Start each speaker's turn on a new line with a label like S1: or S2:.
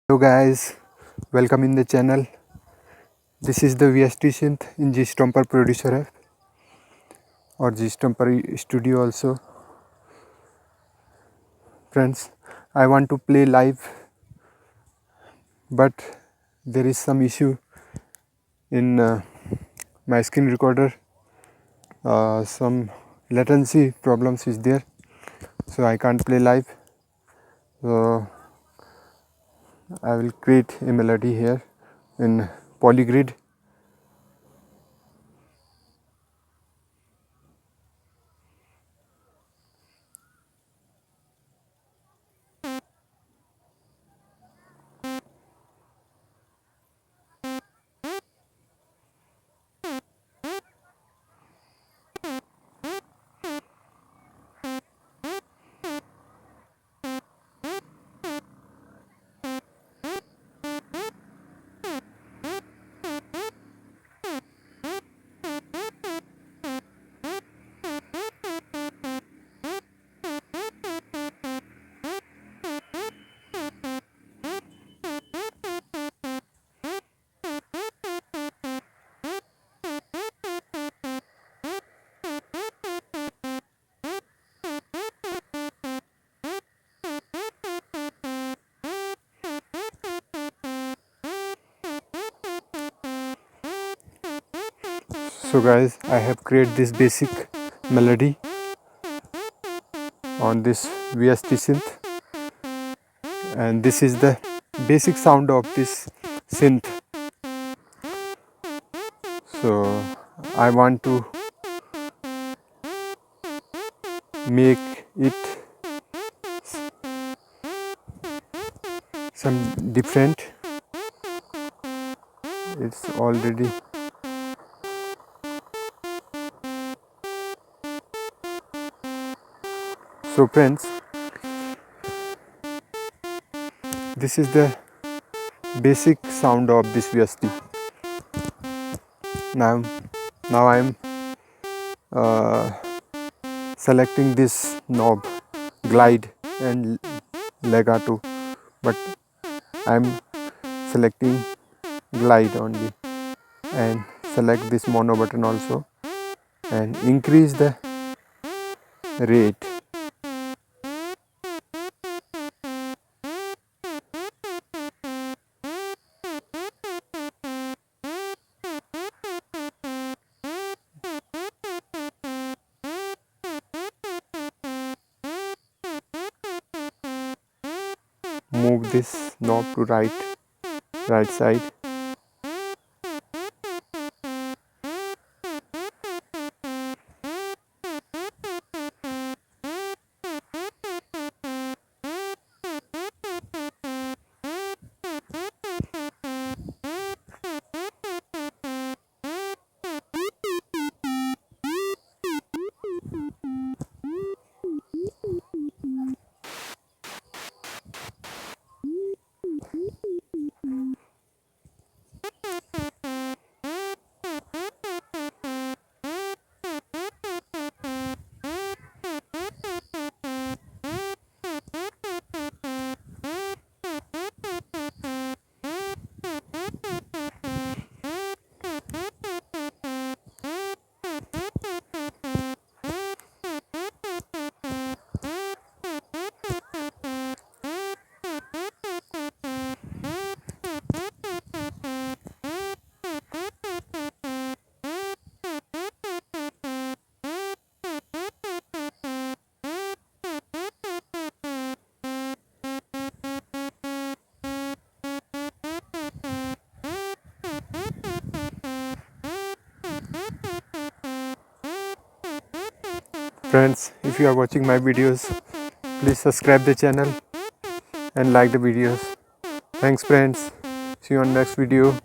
S1: Hello guys, welcome in the channel. This is the VST synth in G-Stomper producer app or G-Stomper studio also. Friends, I want to play live but there is some issue in my screen recorder. Some latency problems is there, so I can't play live. So I will create a melody here in polygrid. So guys, I have created this basic melody on this VST synth, and this is the basic sound of this synth. So I want to make it some different. It's already so friends, this is the basic sound of this VST. Now I am selecting this knob, glide and legato, but I am selecting glide only, and select this mono button also and increase the rate. Move this knob to right side. Friends, if you are watching my videos, please subscribe the channel and like the videos. Thanks friends, see you on next video.